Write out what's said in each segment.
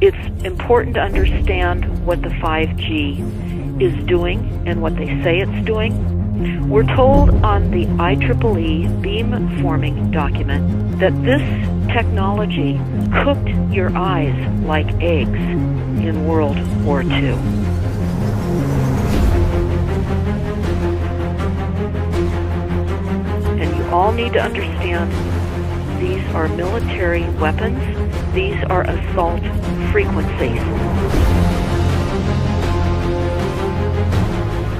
It's important to understand what the 5G is doing and what they say it's doing. We're told on the IEEE beamforming document that this technology cooked your eyes like eggs in World War II. And you all need to understand these are military weapons. These are assault frequencies.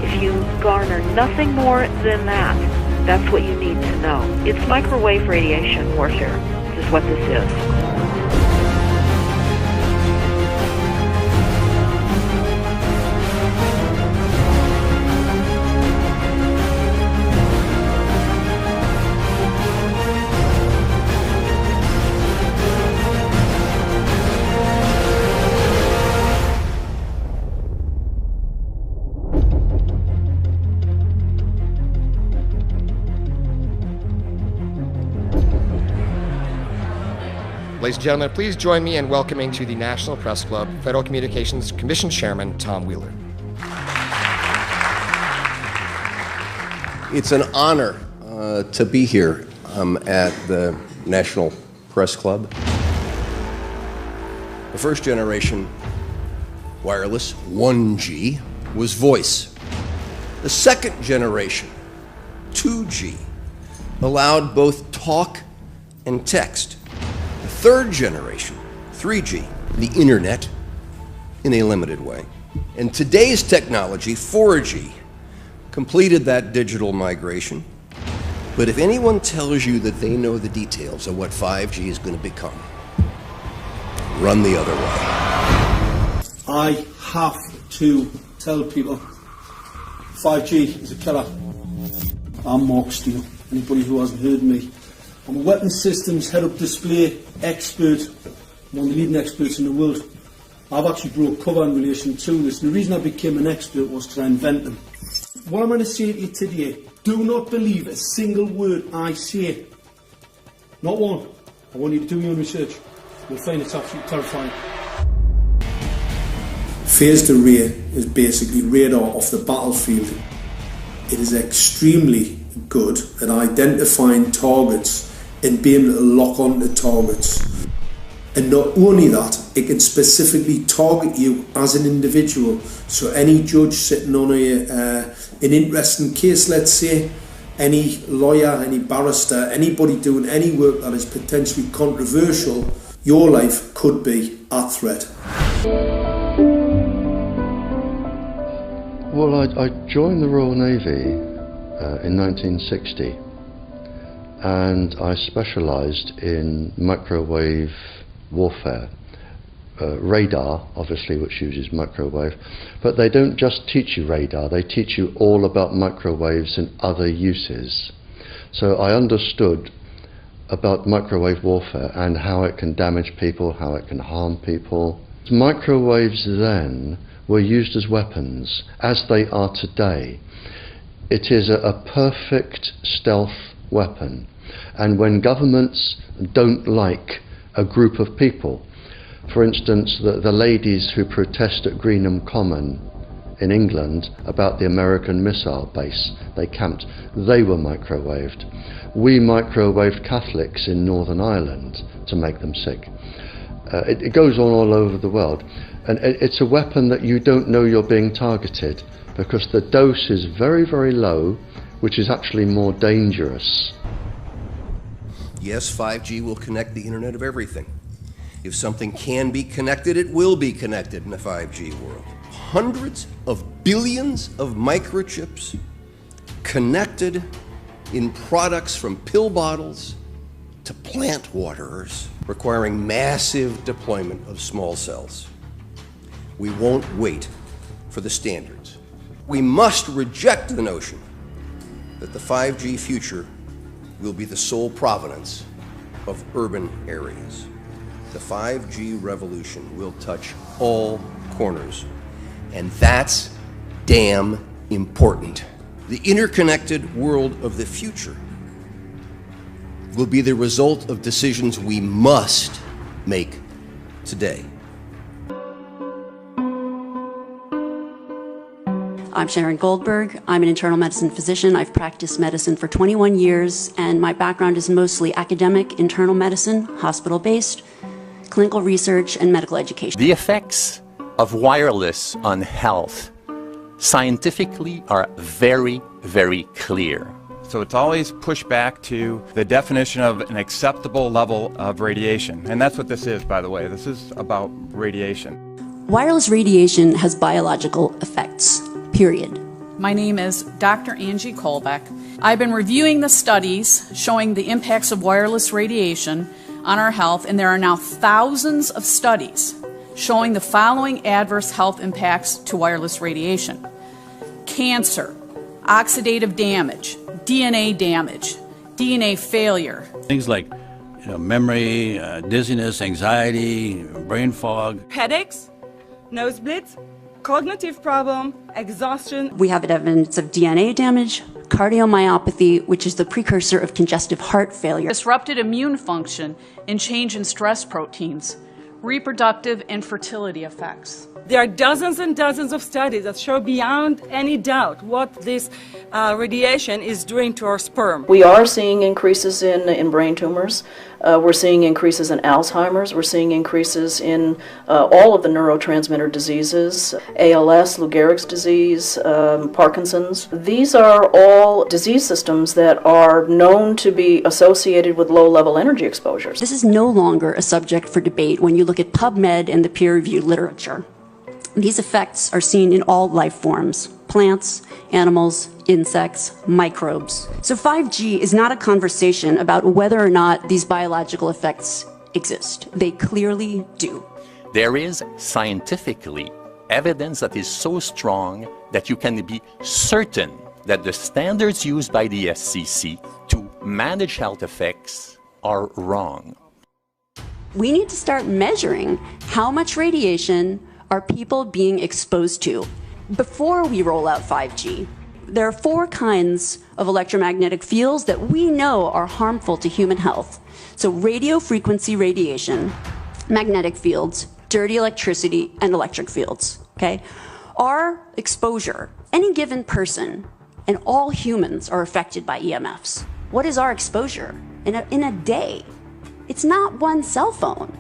If you garner nothing more than that, that's what you need to know. It's microwave radiation warfare, is what this is. Ladies and gentlemen, please join me in welcoming to the National Press Club Federal Communications Commission Chairman Tom Wheeler. It's an honor to be here at the National Press Club. The first generation wireless, 1G, was voice. The second generation, 2G, allowed both talk and text. Third generation, 3G, the internet in a limited way. And today's technology, 4G, completed that digital migration. But if anyone tells you that they know the details of what 5G is going to become, run the other way. I have to tell people 5G is a killer. I'm Mark Steele. Anybody who hasn't heard me, I'm a weapons systems head-up display expert, one of the leading experts in the world. I've actually brought cover in relation to this, and the reason I became an expert was to invent them. What I'm going to say to you today, do not believe a single word I say. Not one. I want you to do your own research. You'll find it's absolutely terrifying. Phased array is basically radar off the battlefield. It is extremely good at identifying targets and being able to lock onto targets. And not only that, it can specifically target you as an individual. So any judge sitting on an interesting case, let's say, any lawyer, any barrister, anybody doing any work that is potentially controversial, your life could be at threat. Well, I joined the Royal Navy in 1960. And I specialised in microwave warfare, radar, obviously, which uses microwave, but they don't just teach you radar, they teach you all about microwaves and other uses. So I understood about microwave warfare and how it can damage people, how it can harm people. Microwaves then were used as weapons, as they are today. It is a perfect stealth weapon. And when governments don't like a group of people, for instance, the ladies who protest at Greenham Common in England about the American missile base they camped, they were microwaved. We microwaved Catholics in Northern Ireland to make them sick. It goes on all over the world. And it's a weapon that you don't know you're being targeted because the dose is very, very low, which is actually more dangerous. Yes, 5G will connect the Internet of everything. If something can be connected, it will be connected in a 5G world. Hundreds of billions of microchips connected in products from pill bottles to plant waterers, requiring massive deployment of small cells. We won't wait for the standards. We must reject the notion that the 5G future will be the sole provenance of urban areas. The 5G revolution will touch all corners, and that's damn important. The interconnected world of the future will be the result of decisions we must make today. I'm Sharon Goldberg. I'm an internal medicine physician. I've practiced medicine for 21 years, and my background is mostly academic, internal medicine, hospital-based, clinical research, and medical education. The effects of wireless on health scientifically are very, very clear. So it's always pushed back to the definition of an acceptable level of radiation. And that's what this is, by the way. This is about radiation. Wireless radiation has biological effects, period. My name is Dr. Angie Kolbeck. I've been reviewing the studies showing the impacts of wireless radiation on our health, and there are now thousands of studies showing the following adverse health impacts to wireless radiation: cancer, oxidative damage, DNA damage, DNA failure. Things like memory, dizziness, anxiety, brain fog. Headaches, nosebleeds, cognitive problem, exhaustion. We have evidence of DNA damage, cardiomyopathy, which is the precursor of congestive heart failure, Disrupted immune function and change in stress proteins, reproductive and fertility effects. There are dozens and dozens of studies that show beyond any doubt what this radiation is doing to our sperm. We are seeing increases in brain tumors. We're seeing increases in Alzheimer's. We're seeing increases in all of the neurotransmitter diseases, ALS, Lou Gehrig's disease, Parkinson's. These are all disease systems that are known to be associated with low-level energy exposures. This is no longer a subject for debate when you look at PubMed and the peer-reviewed literature. These effects are seen in all life forms: plants, animals, insects, microbes. So 5G is not a conversation about whether or not these biological effects exist. They clearly do. There is scientifically evidence that is so strong that you can be certain that the standards used by the FCC to manage health effects are wrong. We need to start measuring how much radiation are people being exposed to before we roll out 5G. There are 4 kinds of electromagnetic fields that we know are harmful to human health. So radio frequency radiation, magnetic fields, dirty electricity, and electric fields, okay? Our exposure, any given person, and all humans are affected by EMFs. What is our exposure in a day? It's not one cell phone.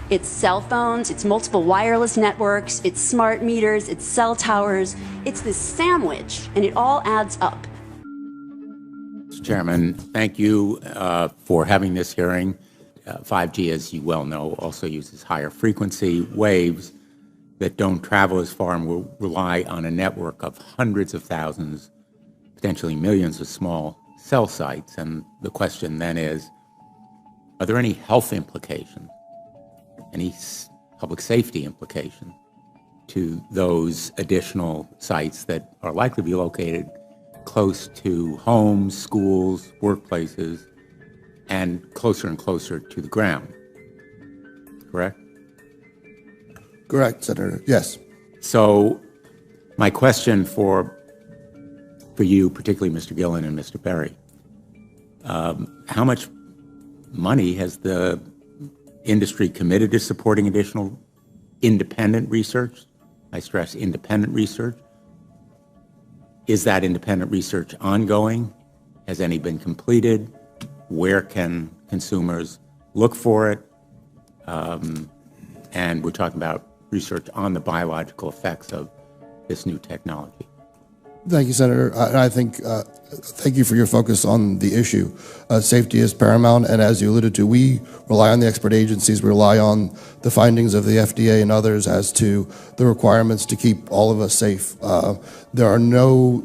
It's cell phones, it's multiple wireless networks, it's smart meters, it's cell towers. It's this sandwich, and it all adds up. Mr. Chairman, thank you for having this hearing. 5G, as you well know, also uses higher frequency waves that don't travel as far and will rely on a network of hundreds of thousands, potentially millions of small cell sites. And the question then is, are there any health implications, any public safety implications to those additional sites that are likely to be located close to homes, schools, workplaces, and closer to the ground? Correct? Correct, Senator. Yes. So my question for you, particularly Mr. Gillen and Mr. Perry, how much money has the industry committed to supporting additional independent research? I stress independent research. Is that independent research ongoing? Has any been completed? Where can consumers look for it? And we're talking about research on the biological effects of this new technology. Thank you, Senator. I think, thank you for your focus on the issue. Safety is paramount, and as you alluded to, we rely on the expert agencies, we rely on the findings of the FDA and others as to the requirements to keep all of us safe. There are no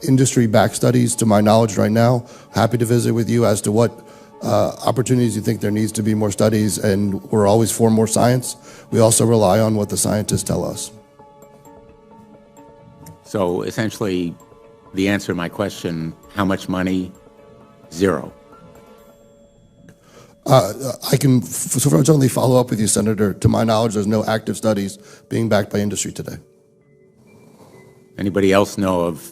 industry-backed studies, to my knowledge right now. Happy to visit with you as to what opportunities you think there needs to be more studies, and we're always for more science. We also rely on what the scientists tell us. So essentially, the answer to my question, how much money? Zero. I can certainly follow up with you, Senator. To my knowledge, there's no active studies being backed by industry today. Anybody else know of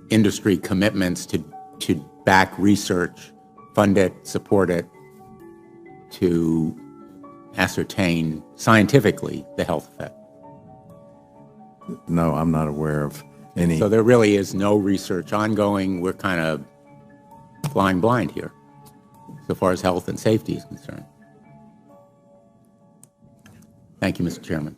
industry commitments to back research, fund it, support it, to ascertain scientifically the health effect? No, I'm not aware of So there really is no research ongoing. We're kind of flying blind here, so far as health and safety is concerned. Thank you, Mr. Chairman.